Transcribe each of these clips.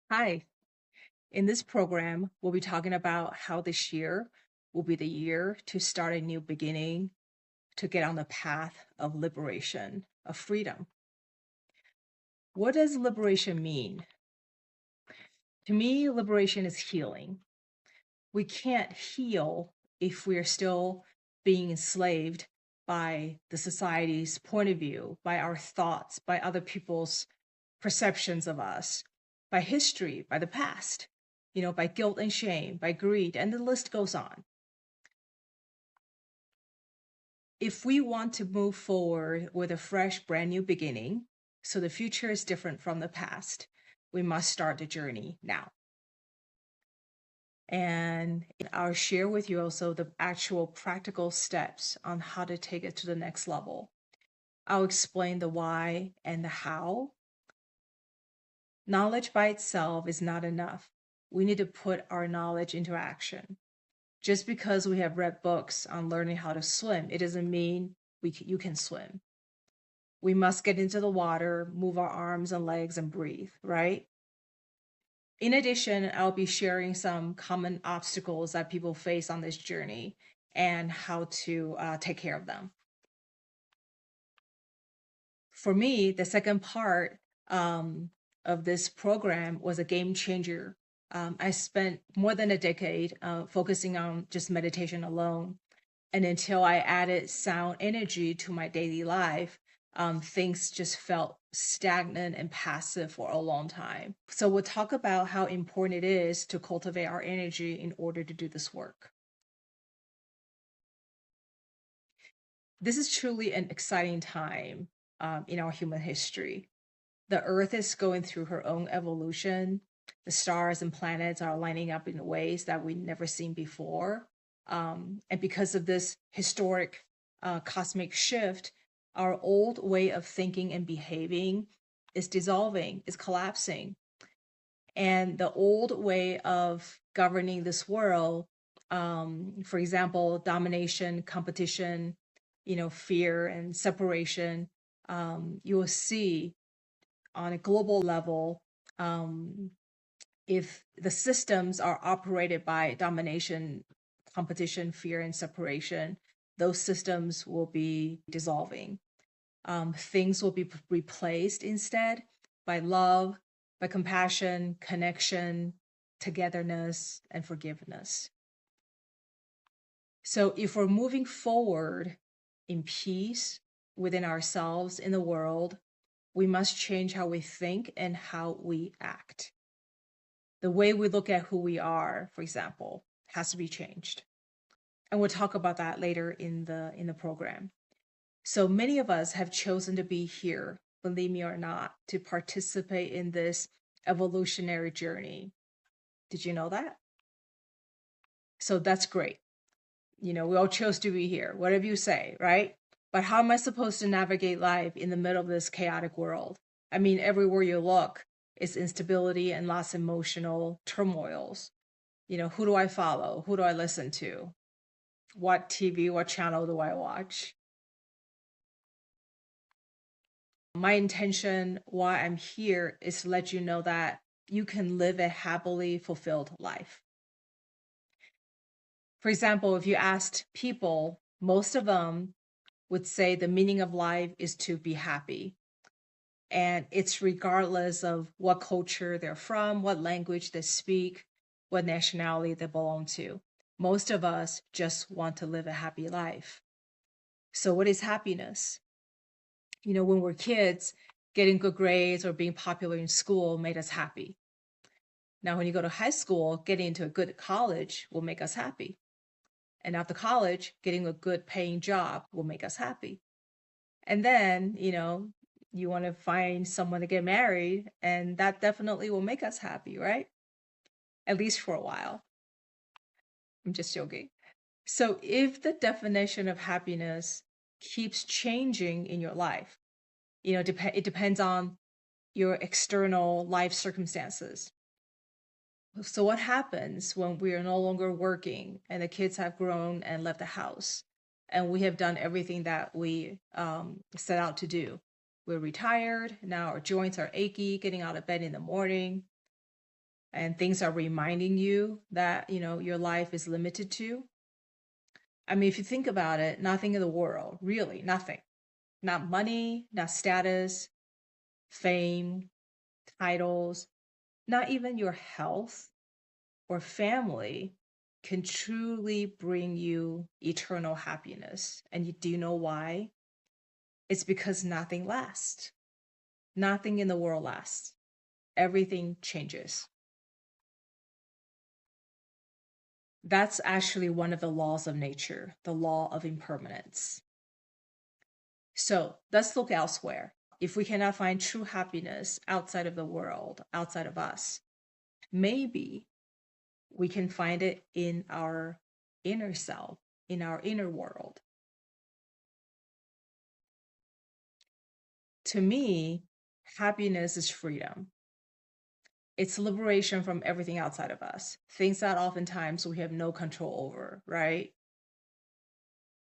Hi, in this program, we'll be talking about how this year will be the year to start a new beginning, to get on the path of liberation, of freedom. What does liberation mean? To me, liberation is healing. We can't heal if we're still being enslaved by the society's point of view, by our thoughts, by other people's perceptions of us, by history, by the past, by guilt and shame, by greed, and the list goes on. If we want to move forward with a fresh, brand new beginning, so the future is different from the past, we must start the journey now. And I'll share with you also the actual practical steps on how to take it to the next level. I'll explain the why and the how. Knowledge by itself is not enough. We need to put our knowledge into action. Just because we have read books on learning how to swim, it doesn't mean you can swim. We must get into the water, move our arms and legs, and breathe, right? In addition, I'll be sharing some common obstacles that people face on this journey and how to take care of them. For me, the second part of this program was a game changer. I spent more than a decade focusing on just meditation alone. And until I added sound energy to my daily life, things just felt stagnant and passive for a long time. So we'll talk about how important it is to cultivate our energy in order to do this work. This is truly an exciting time in our human history. The Earth is going through her own evolution. The stars and planets are lining up in ways that we've never seen before. And because of this historic cosmic shift, our old way of thinking and behaving is dissolving, is collapsing. And the old way of governing this world, for example, domination, competition, fear and separation, you will see on a global level, if the systems are operated by domination, competition, fear, and separation, those systems will be dissolving. Things will be replaced instead by love, by compassion, connection, togetherness, and forgiveness. So if we're moving forward in peace within ourselves, in the world, we must change how we think and how we act. The way we look at who we are, for example, has to be changed. And we'll talk about that later in the program. So many of us have chosen to be here, believe me or not, to participate in this evolutionary journey. Did you know that? So that's great. We all chose to be here, whatever you say, right? But how am I supposed to navigate life in the middle of this chaotic world? I mean, everywhere you look is instability and lots of emotional turmoils. Who do I follow? Who do I listen to? What TV, what channel do I watch? My intention why I'm here is to let you know that you can live a happily fulfilled life. For example, if you asked people, most of them would say the meaning of life is to be happy. And it's regardless of what culture they're from, what language they speak, what nationality they belong to. Most of us just want to live a happy life. So, what is happiness? When we're kids, getting good grades or being popular in school made us happy. Now, when you go to high school, getting into a good college will make us happy. And after college, getting a good paying job will make us happy. And then, you want to find someone to get married, and that definitely will make us happy, right? At least for a while. I'm just joking. So, if the definition of happiness keeps changing in your life, it depends on your external life circumstances. So, what happens when we are no longer working and the kids have grown and left the house, and we have done everything that we set out to do? We're retired. Now our joints are achy, getting out of bed in the morning. and things are reminding you that, your life is limited to. I mean, if you think about it, nothing in the world, really, nothing. Not money, not status, fame, titles, not even your health or family can truly bring you eternal happiness. And do you know why? It's because nothing lasts. Nothing in the world lasts. Everything changes. That's actually one of the laws of nature, the law of impermanence. So let's look elsewhere. If we cannot find true happiness outside of the world, outside of us, maybe we can find it in our inner self, in our inner world. To me, happiness is freedom. It's liberation from everything outside of us, things that oftentimes we have no control over, right?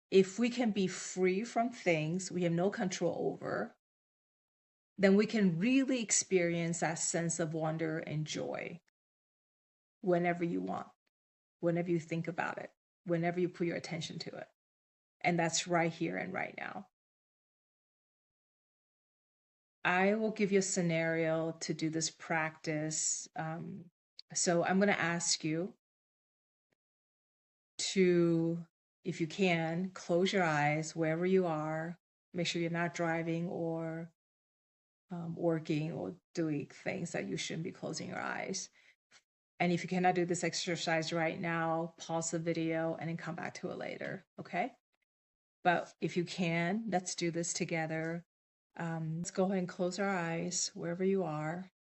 If we can be free from things we have no control over, then we can really experience that sense of wonder and joy whenever you want, whenever you think about it, whenever you put your attention to it. And that's right here and right now. I will give you a scenario to do this practice. So I'm going to ask you to, if you can, close your eyes wherever you are. Make sure you're not driving or working or doing things that you shouldn't be closing your eyes. And if you cannot do this exercise right now, pause the video and then come back to it later, okay? But if you can, let's do this together. Let's go ahead and close our eyes wherever you are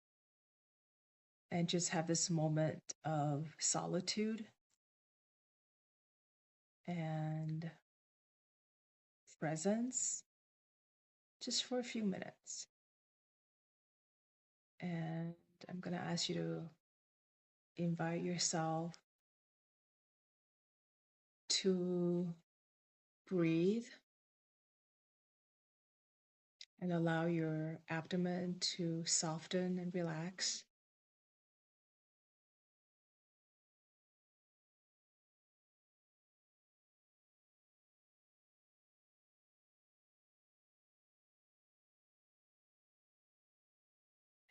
and just have this moment of solitude and presence just for a few minutes. And I'm going to ask you to invite yourself to breathe and allow your abdomen to soften and relax.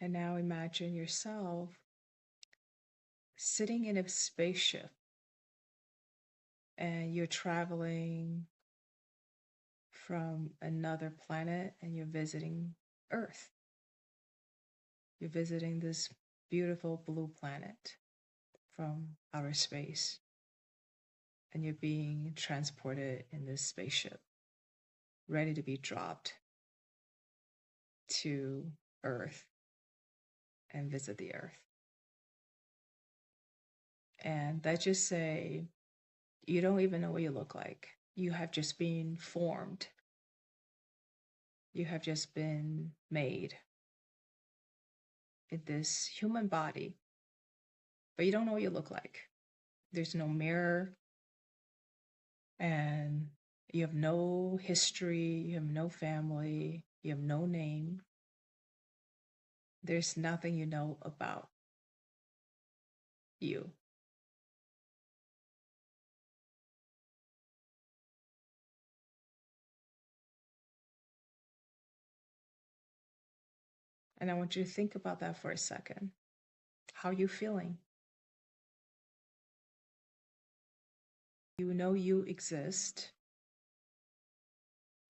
And now imagine yourself sitting in a spaceship and you're traveling from another planet and you're visiting Earth. You're visiting this beautiful blue planet from outer space. And you're being transported in this spaceship, ready to be dropped to Earth and visit the Earth. And let's just say you don't even know what you look like. You have just been formed. You have just been made in this human body, but you don't know what you look like. There's no mirror, and you have no history, you have no family, you have no name. There's nothing you know about you. And I want you to think about that for a second. How are you feeling? You know you exist,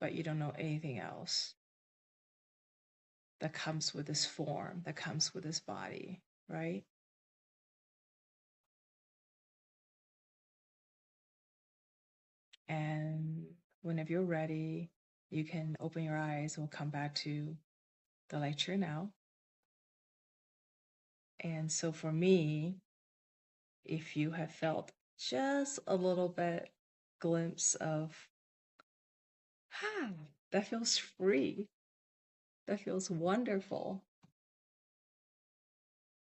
but you don't know anything else that comes with this form, that comes with this body, right? And whenever you're ready, you can open your eyes. We'll come back to the lecture now. And so for me, if you have felt just a little bit glimpse of, that feels free, that feels wonderful.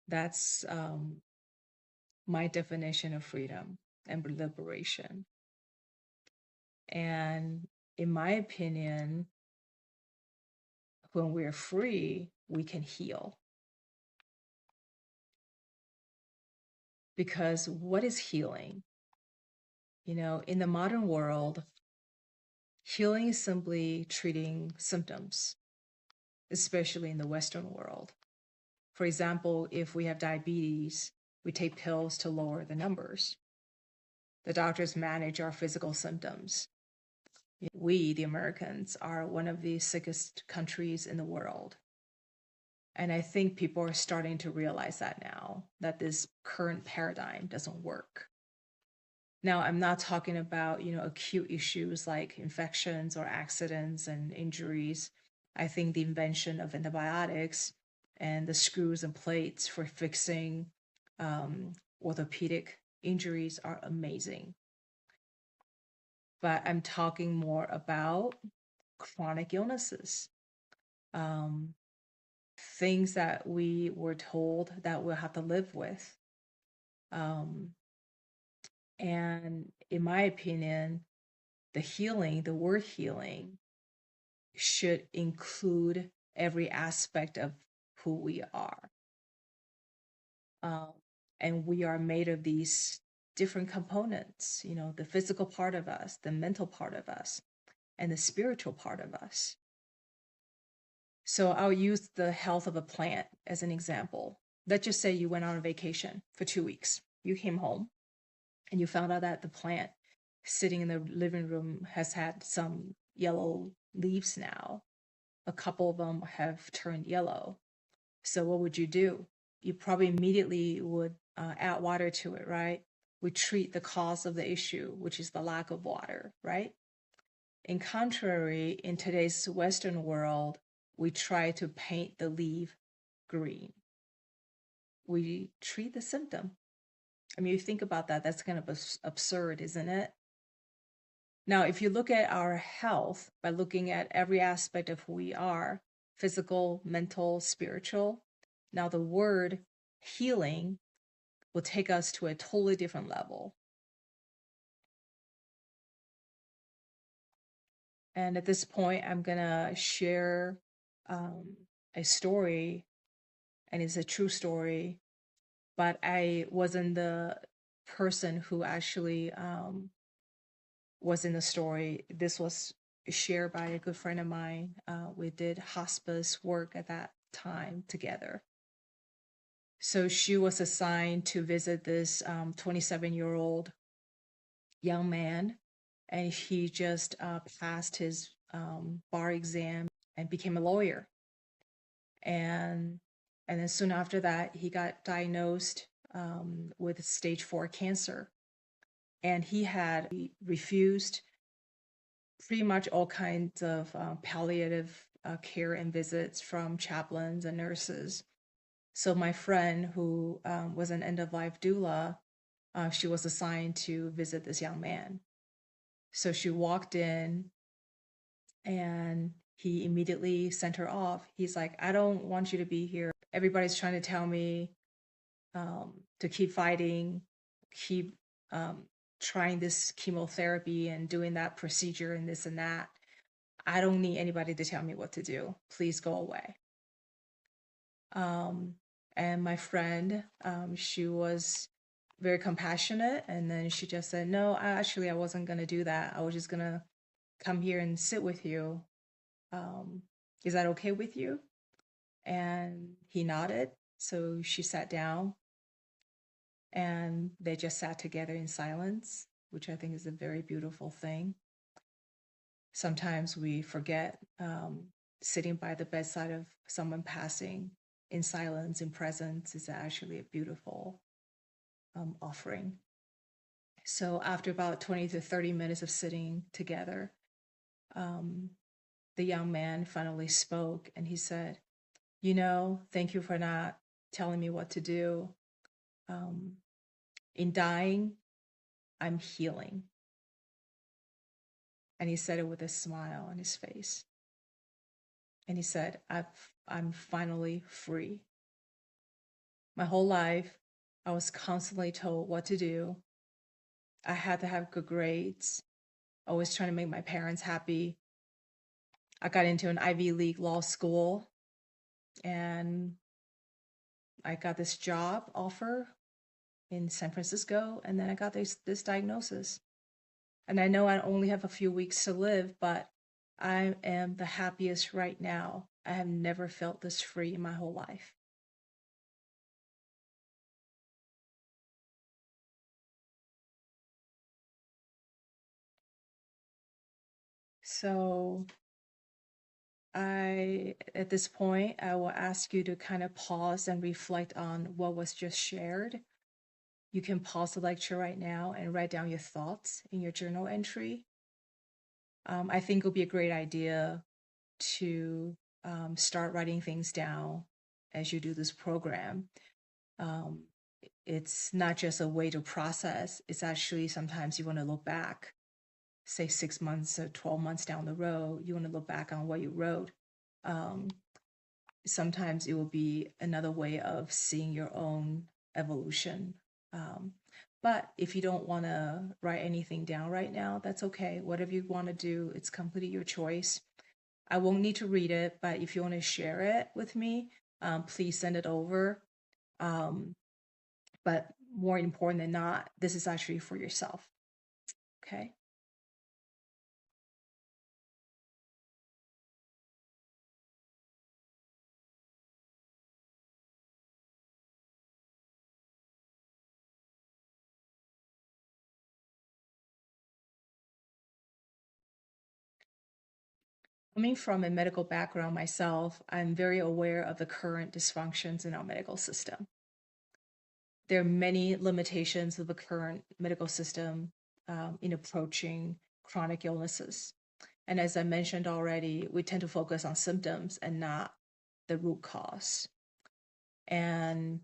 That's my definition of freedom and liberation. And in my opinion, when we're free, we can heal. Because what is healing? In the modern world, healing is simply treating symptoms, especially in the Western world. For example, if we have diabetes, we take pills to lower the numbers. The doctors manage our physical symptoms. We, the Americans, are one of the sickest countries in the world. And I think people are starting to realize that now, that this current paradigm doesn't work. Now, I'm not talking about, acute issues like infections or accidents and injuries. I think the invention of antibiotics and the screws and plates for fixing orthopedic injuries are amazing. But I'm talking more about chronic illnesses, um, things that we were told that we'll have to live with. Um, and in my opinion, the word healing, should include every aspect of who we are. Um, and we are made of these different components, the physical part of us, the mental part of us, and the spiritual part of us. So I'll use the health of a plant as an example. Let's just say you went on a vacation for 2 weeks. You came home and you found out that the plant sitting in the living room has had some yellow leaves now. A couple of them have turned yellow. So what would you do? You probably immediately would add water to it, right? We treat the cause of the issue, which is the lack of water, right? In contrary, in today's Western world, we try to paint the leaf green. We treat the symptom. I mean, you think about that, that's kind of absurd, isn't it? Now, if you look at our health by looking at every aspect of who we are, physical, mental, spiritual, now the word healing will take us to a totally different level. And at this point, I'm going to share a story, and it's a true story, but I wasn't the person who actually was in the story. This was shared by a good friend of mine. We did hospice work at that time together. So she was assigned to visit this 27-year-old young man, and he just passed his bar exam and became a lawyer. And then soon after that, he got diagnosed with stage 4 cancer. And he had refused pretty much all kinds of palliative care and visits from chaplains and nurses. So my friend, who was an end-of-life doula, she was assigned to visit this young man. So she walked in, and he immediately sent her off. He's like, I don't want you to be here. Everybody's trying to tell me to keep fighting, keep trying this chemotherapy and doing that procedure and this and that. I don't need anybody to tell me what to do. Please go away. And my friend, she was very compassionate, and then she just said, no, I wasn't going to do that. I was just going to come here and sit with you. Is that okay with you? And he nodded. So she sat down, and they just sat together in silence, which I think is a very beautiful thing. Sometimes we forget sitting by the bedside of someone passing in silence, in presence, is actually a beautiful offering. So after about 20 to 30 minutes of sitting together, the young man finally spoke, and he said, thank you for not telling me what to do. In dying, I'm healing. And he said it with a smile on his face. And he said, I'm finally free. My whole life, I was constantly told what to do. I had to have good grades, always trying to make my parents happy. I got into an Ivy League law school, and I got this job offer in San Francisco, and then I got this diagnosis. And I know I only have a few weeks to live, but I am the happiest right now. I have never felt this free in my whole life. So at this point, I will ask you to kind of pause and reflect on what was just shared. You can pause the lecture right now and write down your thoughts in your journal entry. I think it would be a great idea to start writing things down as you do this program. Um, it's not just a way to process, it's actually sometimes you want to look back, say 6 months or 12 months down the road, you want to look back on what you wrote. Um, Sometimes it will be another way of seeing your own evolution. Um, but if you don't want to write anything down right now, that's okay. Whatever you want to do, it's completely your choice. I won't need to read it, but if you want to share it with me, please send it over. Um, but more important than not, this is actually for yourself. Okay. Coming from a medical background myself, I'm very aware of the current dysfunctions in our medical system. There are many limitations of the current medical system in approaching chronic illnesses. And as I mentioned already, we tend to focus on symptoms and not the root cause. And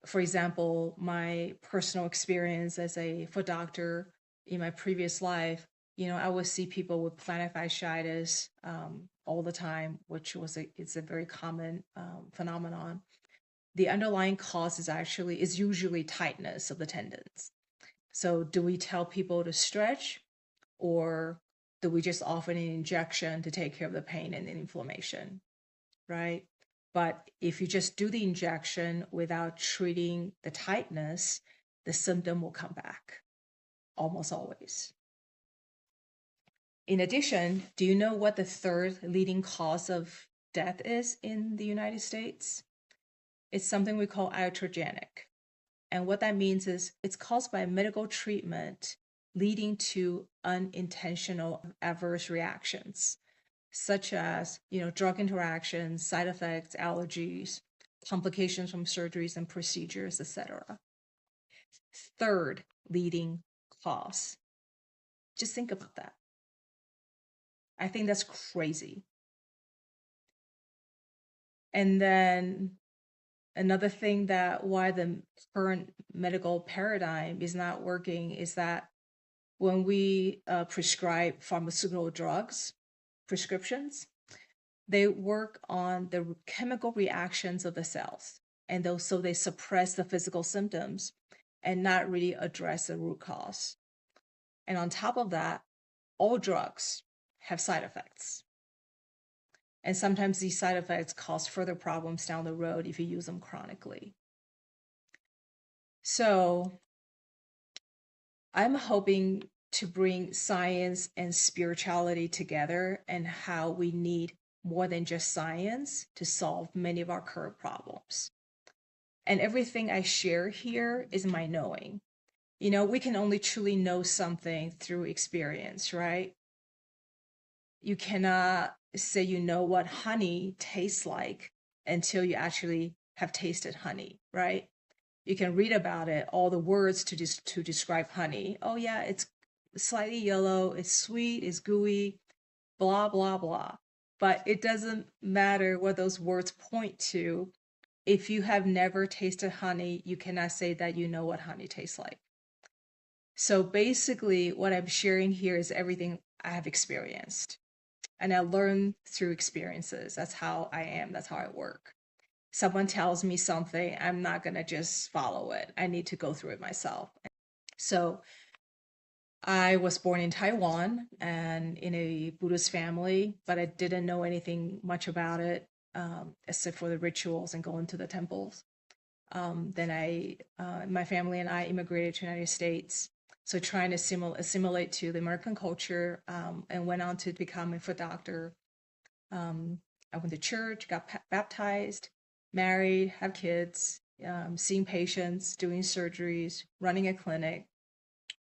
for example, my personal experience as a foot doctor in my previous life, I would see people with plantar fasciitis all the time, which it's a very common phenomenon. The underlying cause is usually tightness of the tendons. So do we tell people to stretch, or do we just offer an injection to take care of the pain and the inflammation, right? But if you just do the injection without treating the tightness, the symptom will come back almost always. In addition, do you know what the third leading cause of death is in the United States? It's something we call iatrogenic. And what that means is it's caused by medical treatment leading to unintentional adverse reactions, such as, drug interactions, side effects, allergies, complications from surgeries and procedures, etc. Third leading cause. Just think about that. I think that's crazy. And then another thing that why the current medical paradigm is not working is that when we prescribe pharmaceutical drugs, prescriptions, they work on the chemical reactions of the cells. And so they suppress the physical symptoms and not really address the root cause. And on top of that, all drugs have side effects. And sometimes these side effects cause further problems down the road if you use them chronically. So I'm hoping to bring science and spirituality together, and how we need more than just science to solve many of our current problems. And everything I share here is my knowing. We can only truly know something through experience, right? You cannot say you know what honey tastes like until you actually have tasted honey, right? You can read about it, all the words to describe honey. Oh yeah, it's slightly yellow, it's sweet, it's gooey, blah blah blah. But it doesn't matter what those words point to. If you have never tasted honey, you cannot say that you know what honey tastes like. So basically, what I'm sharing here is everything I have experienced. And I learn through experiences. That's how I am, that's how I work. Someone tells me something, I'm not going to just follow it. I need to go through it myself. So I was born in Taiwan and in a Buddhist family, but I didn't know anything much about it except for the rituals and going to the temples. My family and I immigrated to the United States. So trying to assimilate to the American culture, and went on to become a foot doctor. I went to church, got baptized, married, have kids, seeing patients, doing surgeries, running a clinic,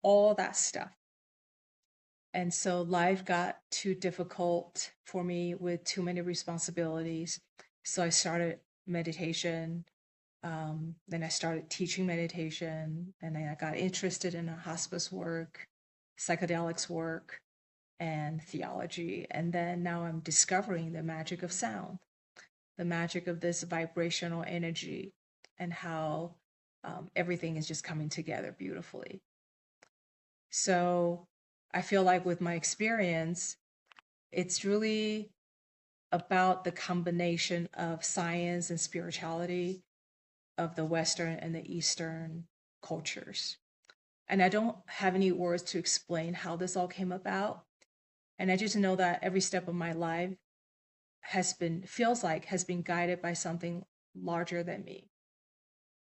all that stuff. And so life got too difficult for me with too many responsibilities. So I started meditation. Then I started teaching meditation. And then I got interested in hospice work, psychedelics work, and theology. And then now I'm discovering the magic of sound, the magic of this vibrational energy, and how everything is just coming together beautifully. So I feel like with my experience, it's really about the combination of science and spirituality of the Western and the Eastern cultures. And I don't have any words to explain how this all came about. And I just know that every step of my life has been guided by something larger than me.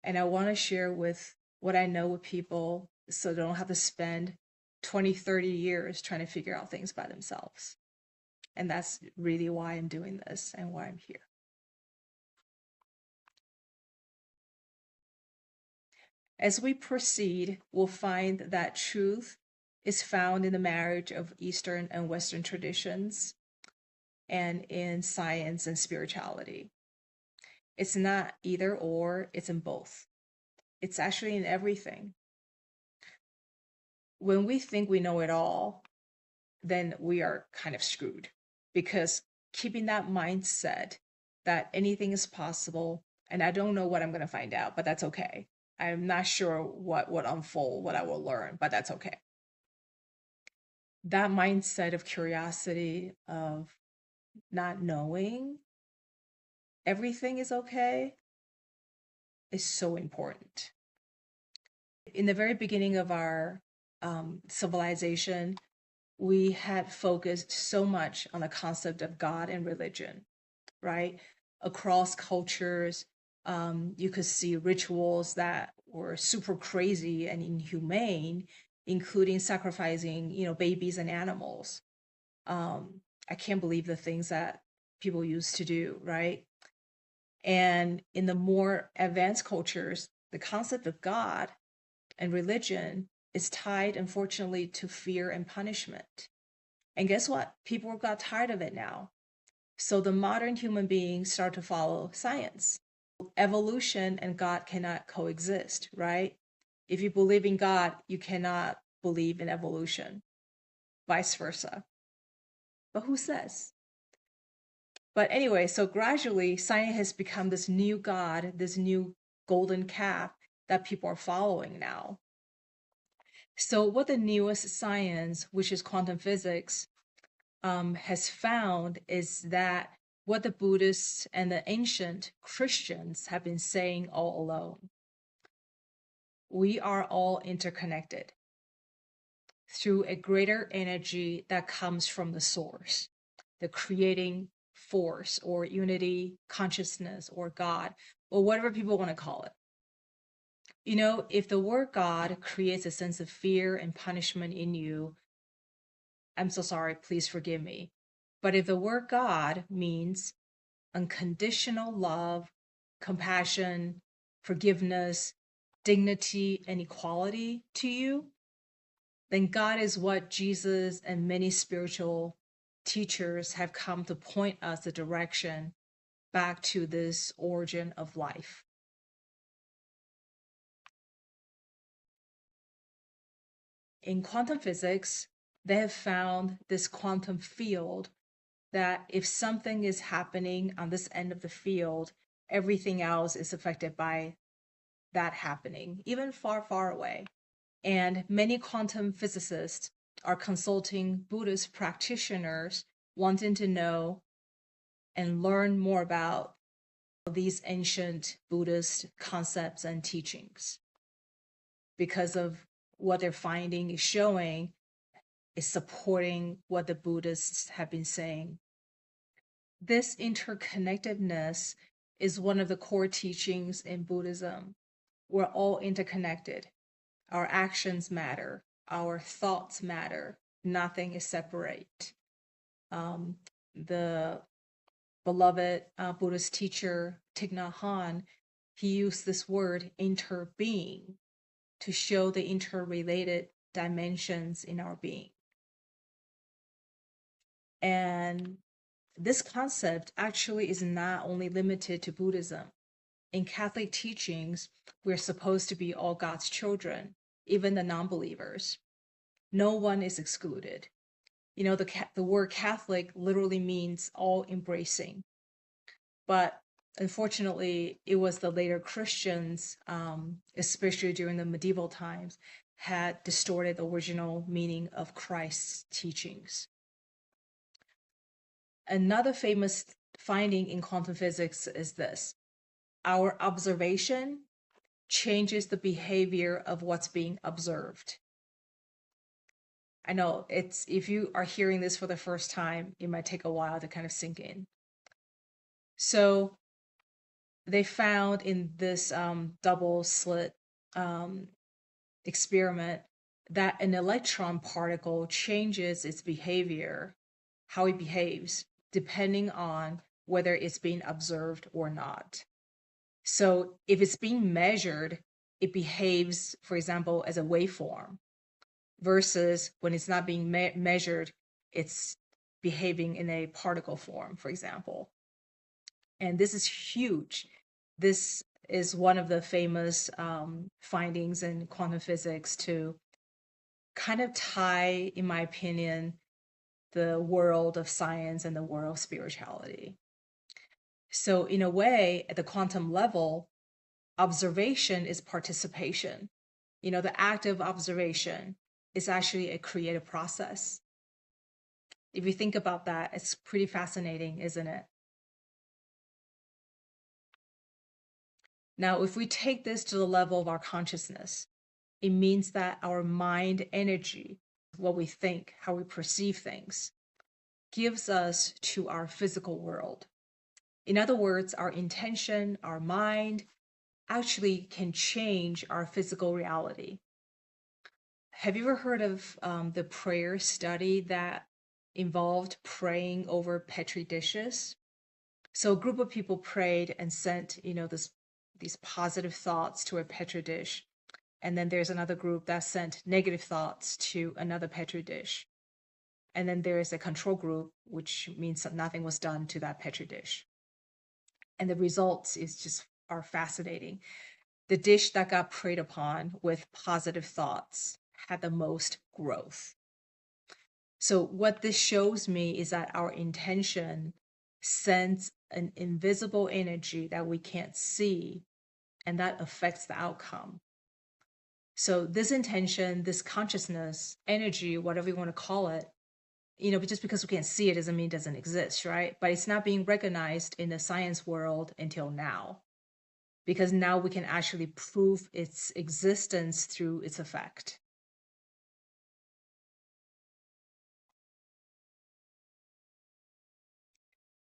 And I want to share with what I know with people so they don't have to spend 20, 30 years trying to figure out things by themselves. And that's really why I'm doing this and why I'm here. As we proceed, we'll find that truth is found in the marriage of Eastern and Western traditions and in science and spirituality. It's not either or, it's in both. It's actually in everything. When we think we know it all, then we are kind of screwed, because keeping that mindset that anything is possible, and I don't know what I'm going to find out, but that's okay. I'm not sure what would unfold, what I will learn, but that's okay. That mindset of curiosity, of not knowing everything is okay, is so important. In the very beginning of our civilization, we had focused so much on the concept of God and religion, right? Across cultures, you could see rituals that were super crazy and inhumane, including sacrificing, babies and animals. I can't believe the things that people used to do, right? And in the more advanced cultures, the concept of God and religion is tied, unfortunately, to fear and punishment. And guess what? People got tired of it now. So the modern human beings start to follow science. Evolution and God cannot coexist, right? If you believe in God, you cannot believe in evolution, vice versa. But who says? But anyway, so gradually, science has become this new God, this new golden calf that people are following now. So, what the newest science, which is quantum physics, has found is that what the Buddhists and the ancient Christians have been saying all along. We are all interconnected through a greater energy that comes from the source, the creating force or unity, consciousness, or God, or whatever people want to call it. If the word God creates a sense of fear and punishment in you, I'm so sorry, please forgive me. But if the word God means unconditional love, compassion, forgiveness, dignity, and equality to you, then God is what Jesus and many spiritual teachers have come to point us the direction back to this origin of life. In quantum physics, they have found this quantum field that if something is happening on this end of the field, everything else is affected by that happening, even far, far away. And many quantum physicists are consulting Buddhist practitioners wanting to know and learn more about these ancient Buddhist concepts and teachings, because of what they're finding is showing is supporting what the Buddhists have been saying. This interconnectedness is one of the core teachings in Buddhism. We're all interconnected. Our actions matter. Our thoughts matter. Nothing is separate. The beloved Buddhist teacher Thich Nhat Hanh, he used this word interbeing to show the interrelated dimensions in our being. And this concept actually is not only limited to Buddhism. In Catholic teachings, we're supposed to be all God's children, even the non-believers. No one is excluded. You know, the word Catholic literally means all embracing. But unfortunately, it was the later Christians, especially during the medieval times, had distorted the original meaning of Christ's teachings. Another famous finding in quantum physics is this: our observation changes the behavior of what's being observed. I know if you are hearing this for the first time, it might take a while to kind of sink in. So they found in this double slit experiment that an electron particle changes its behavior, how it behaves, depending on whether it's being observed or not. So if it's being measured, it behaves, for example, as a waveform, versus when it's not being measured, it's behaving in a particle form, for example. And this is huge. This is one of the famous findings in quantum physics to kind of tie, in my opinion, the world of science and the world of spirituality. So in a way, at the quantum level, observation is participation. You know, the act of observation is actually a creative process. If you think about that, it's pretty fascinating, isn't it? Now, if we take this to the level of our consciousness, it means that our mind energy, what we think, how we perceive things, gives us to our physical world. In other words, our intention, our mind, actually can change our physical reality. Have you ever heard of the prayer study that involved praying over Petri dishes? So a group of people prayed and sent, these positive thoughts to a Petri dish. And then there's another group that sent negative thoughts to another Petri dish. And then there's a control group, which means that nothing was done to that Petri dish. And the results are fascinating. The dish that got preyed upon with positive thoughts had the most growth. So what this shows me is that our intention sends an invisible energy that we can't see, and that affects the outcome. So this intention, this consciousness, energy, whatever you want to call it, but just because we can't see it doesn't mean it doesn't exist, right? But it's not being recognized in the science world until now, because now we can actually prove its existence through its effect.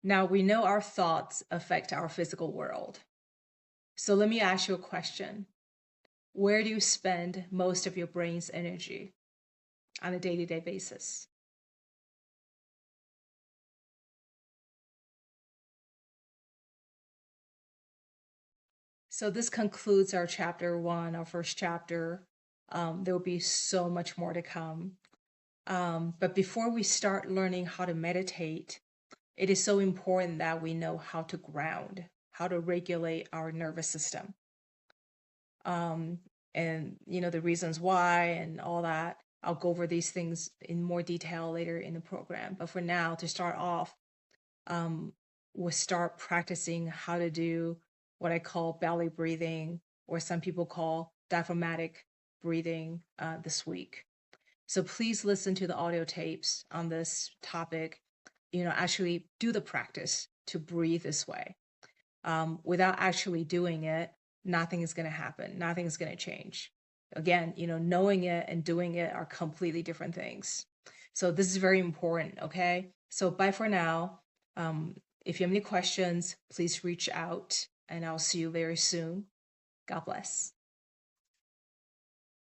Now we know our thoughts affect our physical world. So let me ask you a question. Where do you spend most of your brain's energy on a day-to-day basis? So this concludes our chapter 1, our first chapter. There will be so much more to come. But before we start learning how to meditate, it is so important that we know how to ground, how to regulate our nervous system. And the reasons why and all that. I'll go over these things in more detail later in the program. But for now, to start off, we'll start practicing how to do what I call belly breathing, or some people call diaphragmatic breathing this week. So please listen to the audio tapes on this topic. Actually do the practice to breathe this way. Without actually doing it, nothing is going to happen. Nothing is going to change. Again, knowing it and doing it are completely different things. So this is very important, okay? So bye for now. If you have any questions, please reach out, and I'll see you very soon. God bless.